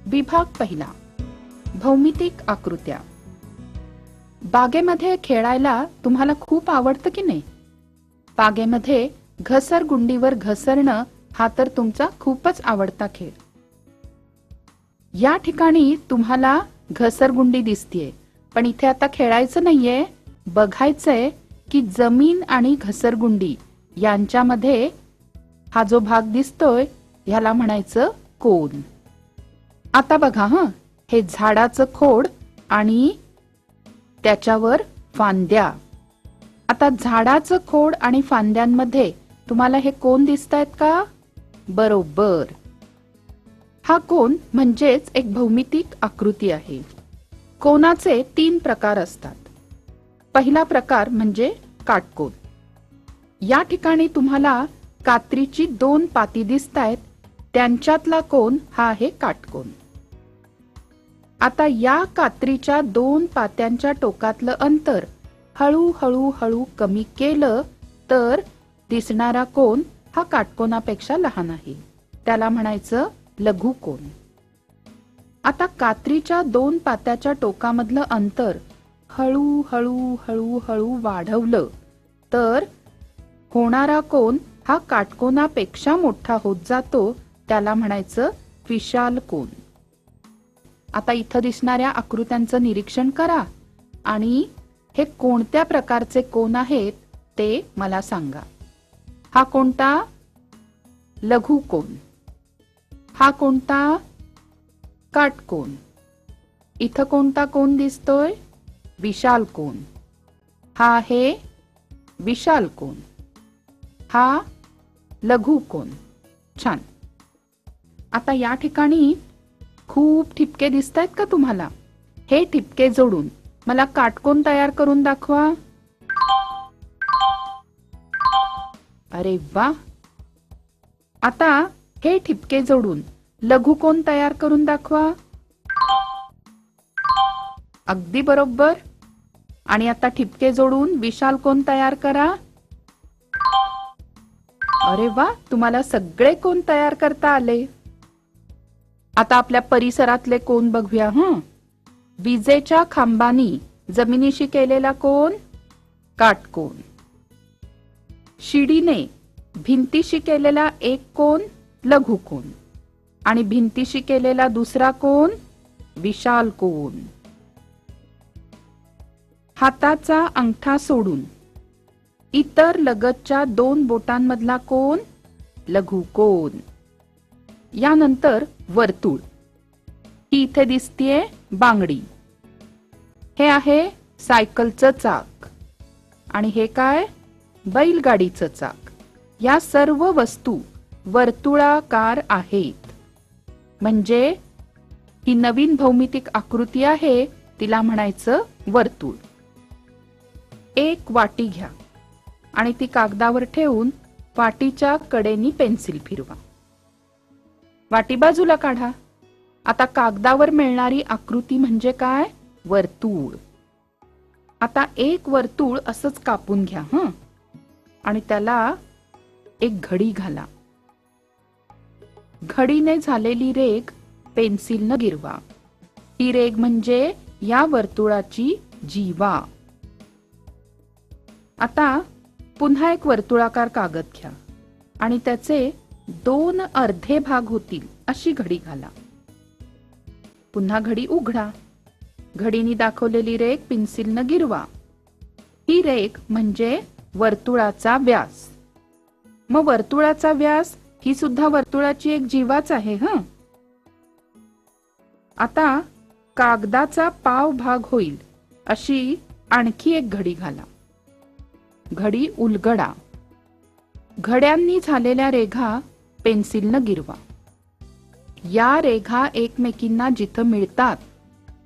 विभाग पहिला, भौमितिक आकृत्या. बागेमध्ये खेळायला तुम्हाला खूप आवडतं की नाही? बागेमध्ये घसरगुंडीवर घसरणं हा तर तुमचा खूपच आवडता खेळ. या ठिकाणी तुम्हाला घसरगुंडी दिसतीये, पण इथे आता खेळायचं नाहीये, बघायचंय की जमीन आणि घसरगुंडी यांच्यामध्ये हा जो भाग दिसतोय ह्याला म्हणायचं कोन. आता बघा हे झाडाचं खोड आणि त्याच्यावर फांद्या. आता झाडाचं खोड आणि फांद्यांमध्ये तुम्हाला हे कोन दिसतायत का? बरोबर. हा कोन म्हणजेच एक भौमितिक आकृती आहे. कोनाचे 3 प्रकार असतात. पहिला प्रकार म्हणजे काटकोन. या ठिकाणी तुम्हाला कात्रीची 2 पाती दिसतायत, त्यांच्यातला कोन हा आहे काटकोन. आता या कात्रीच्या 2 पात्यांच्या टोकातलं अंतर हळूहळू हळू कमी केलं तर दिसणारा कोन हा काटकोनापेक्षा लहान आहे. त्याला म्हणायचं लघुकोन. आता कात्रीच्या 2 पात्याच्या टोकामधलं अंतर हळूहळू हळूहळू वाढवलं तर होणारा कोन हा काटकोनापेक्षा मोठा होत जातो. त्याला म्हणायचं विशाल कोन. आता इथं दिसणाऱ्या आकृत्यांचं निरीक्षण करा आणि हे कोणत्या प्रकारचे कोन आहेत ते मला सांगा. हा कोणता? लघुकोन. हा कोणता? काटकोन. इथं कोणता कोन दिसतोय? विशाल कोन. हा आहे विशाल कोन. हा लघुकोन. छान. आता या ठिकाणी खूप ठिपके दिसतायत का तुम्हाला? हे ठिपके जोडून मला काटकोन तयार करून दाखवा. अरे वा. आता हे ठिपके जोडून लघुकोन तयार करून दाखवा. अगदी बरोबर. आणि आता ठिपके जोडून विशाल कोन तयार करा. अरे वा, तुम्हाला सगळे कोन तयार करता आले. आता आपल्या परिसरातले कोन बघूया. विजेच्या खांबानी जमिनीशी केलेला कोन काटकोन. शिडीने भिंतीशी केलेला एक कोन लघुकोन आणि भिंतीशी केलेला दुसरा कोन विशाल कोन. हाताचा अंगठा सोडून इतर लगतच्या 2 बोटांमधला कोन लघुकोन. यानंतर वर्तुळ. ही इथे दिसतीये बांगडी. हे आहे सायकलचं चाक आणि हे काय? बैलगाडीचं चाक. या सर्व वस्तू वर्तुळाकार आहेत. म्हणजे ही नवीन भौमितिक आकृती आहे, तिला म्हणायचं वर्तुळ. एक वाटी घ्या आणि ती कागदावर ठेवून वाटीच्या कडेनी पेन्सिल फिरवा. वाटी बाजूला काढा. आता कागदावर मिळणारी आकृती म्हणजे काय? वर्तुळ. आता एक वर्तुळ असंच कापून घ्या आणि त्याला एक घडी घाला. घडीने झालेली रेघ पेन्सिलनं गिरवा. ही रेघ म्हणजे या वर्तुळाची जीवा. आता पुन्हा एक वर्तुळाकार कागद घ्या आणि त्याचे 2 अर्धे भाग होतील अशी घडी घाला. पुन्हा घडी उघडा. घडीने दाखवलेली रेघ पेन्सिलनं गिरवा. ही रेघ म्हणजे वर्तुळाचा व्यास. मग वर्तुळाचा व्यास ही सुद्धा वर्तुळाची एक जीवाच आहे. आता कागदाचा पाव भाग होईल अशी आणखी एक घडी घाला. घडी उलगडा. घड्यांनी झालेल्या रेघा पेन्सिलनं गिरवा. या रेघा एकमेकींना जिथं मिळतात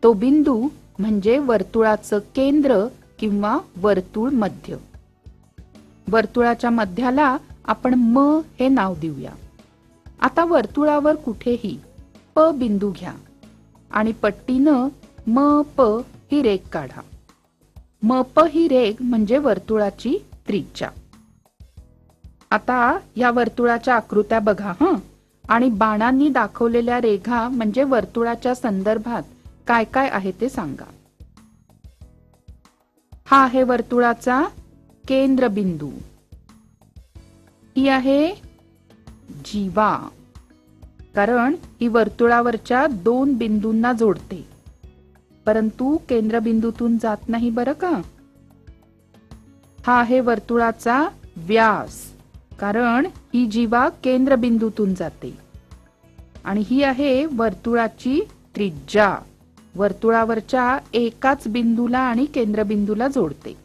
तो बिंदू म्हणजे वर्तुळाचं केंद्र किंवा वर्तुळ मध्य. वर्तुळाच्या मध्याला आपण म हे नाव देऊया. आता वर्तुळावर कुठेही प बिंदू घ्या आणि पट्टीनं म प ही रेघ काढा. म प ही रेघ म्हणजे वर्तुळाची त्रिज्या. आता या वर्तुळाच्या आकृत्या बघा. आणि बाणांनी दाखवलेल्या रेघा म्हणजे वर्तुळाच्या संदर्भात काय काय आहे ते सांगा. हा आहे वर्तुळाचा केंद्रबिंदू. ही आहे जीवा, कारण ही वर्तुळावरच्या दोन बिंदूंना जोडते, परंतु केंद्रबिंदूतून जात नाही बरं का. हा आहे वर्तुळाचा व्यास, कारण ही जीवा केंद्रबिंदूतून जाते. आणि ही आहे वर्तुळाची त्रिज्या, वर्तुळावरच्या एकाच बिंदूला आणि केंद्रबिंदूला जोडते.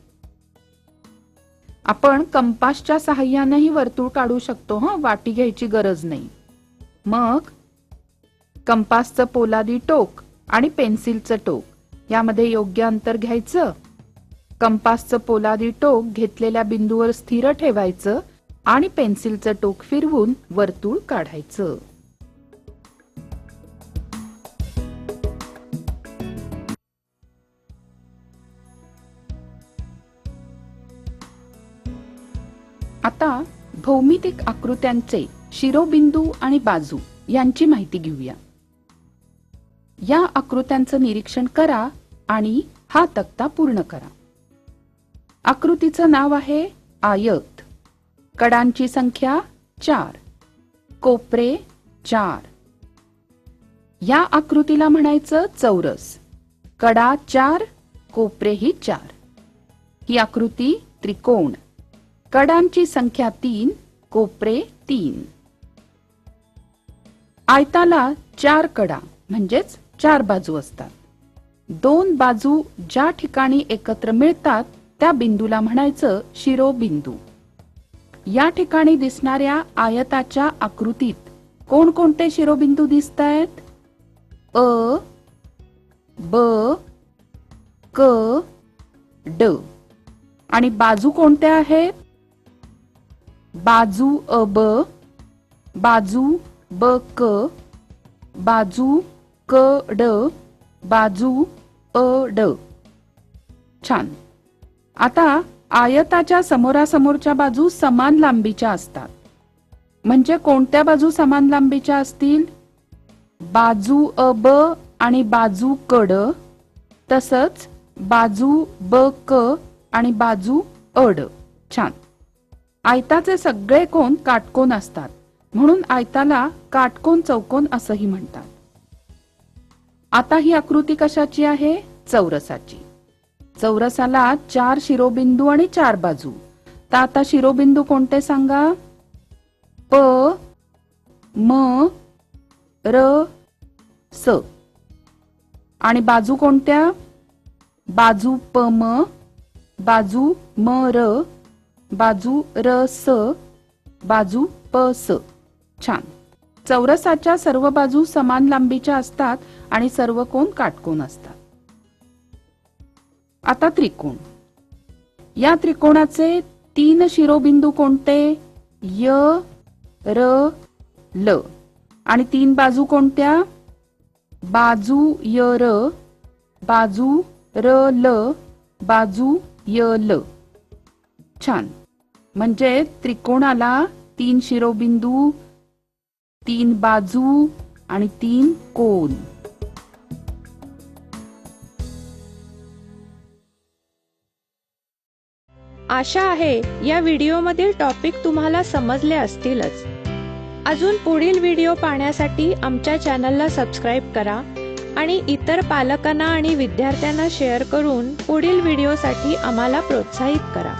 आपण कंपासच्या सहाय्यानेही वर्तुळ काढू शकतो. वाटी घ्यायची गरज नाही. मग कंपासचं पोलादी टोक आणि पेन्सिलचं टोक यामध्ये योग्य अंतर घ्यायचं. कंपासचं पोलादी टोक घेतलेल्या बिंदूवर स्थिर ठेवायचं आणि पेन्सिलचं टोक फिरवून वर्तुळ काढायचं. आता भौमितिक आकृत्यांचे शिरोबिंदू आणि बाजू यांची माहिती घेऊया. या आकृत्यांचं निरीक्षण करा आणि हा तक्ता पूर्ण करा. आकृतीचं नाव आहे आयत. कडांची संख्या 4, कोपरे 4. या आकृतीला म्हणायचं चौरस. कडा 4, कोपरेही 4. ही आकृती त्रिकोण. कडांची संख्या 3, कोपरे 3. आयताला 4 कडा म्हणजेच 4 बाजू असतात. 2 बाजू ज्या ठिकाणी एकत्र मिळतात त्या बिंदूला म्हणायचं शिरोबिंदू. या ठिकाणी दिसणाऱ्या आयताच्या आकृतीत कोणकोणते शिरोबिंदू दिसतायत? अ, ब, क, ड. आणि बाजू कोणत्या आहेत? बाजू अब, बाजू ब क, बाजू क ड, बाजू अ ड. छान. आता आयताच्या समोरासमोरच्या बाजू समान लांबीच्या असतात. म्हणजे कोणत्या बाजू समान लांबीच्या असतील? बाजू अब आणि बाजू कड, तसंच बाजू ब क आणि बाजू अड. छान. आयताचे सगळे कोन काटकोन असतात, म्हणून आयताला काटकोन चौकोन असंही म्हणतात. आता ही आकृती कशाची आहे? चौरसाची. चौरसाला 4 शिरोबिंदू आणि 4 बाजू. तर आता शिरोबिंदू कोणते सांगा? प, म, र, स. आणि बाजू कोणत्या? बाजू प म, बाजू म र, बाजू र स, बाजू प स. छान. चौरसाच्या सर्व बाजू समान लांबीच्या असतात आणि सर्व कोन काटकोन असतात. आता त्रिकोण. या त्रिकोणाचे 3 शिरोबिंदू कोणते? य, र, ल. आणि 3 बाजू कोणत्या? बाजू य र, बाजू र ल, बाजू य ल. छान. म्हणजे त्रिकोणाला 3 शिरोबिंदू, 3 बाजू आणि 3 कोन. आशा आहे या व्हिडिओमधील टॉपिक तुम्हाला समजले असतीलच. अजून पुढील व्हिडिओ पाहण्यासाठी आमच्या चॅनलला सबस्क्राईब करा आणि इतर पालकांना आणि विद्यार्थ्यांना शेअर करून पुढील व्हिडिओसाठी आम्हाला प्रोत्साहित करा.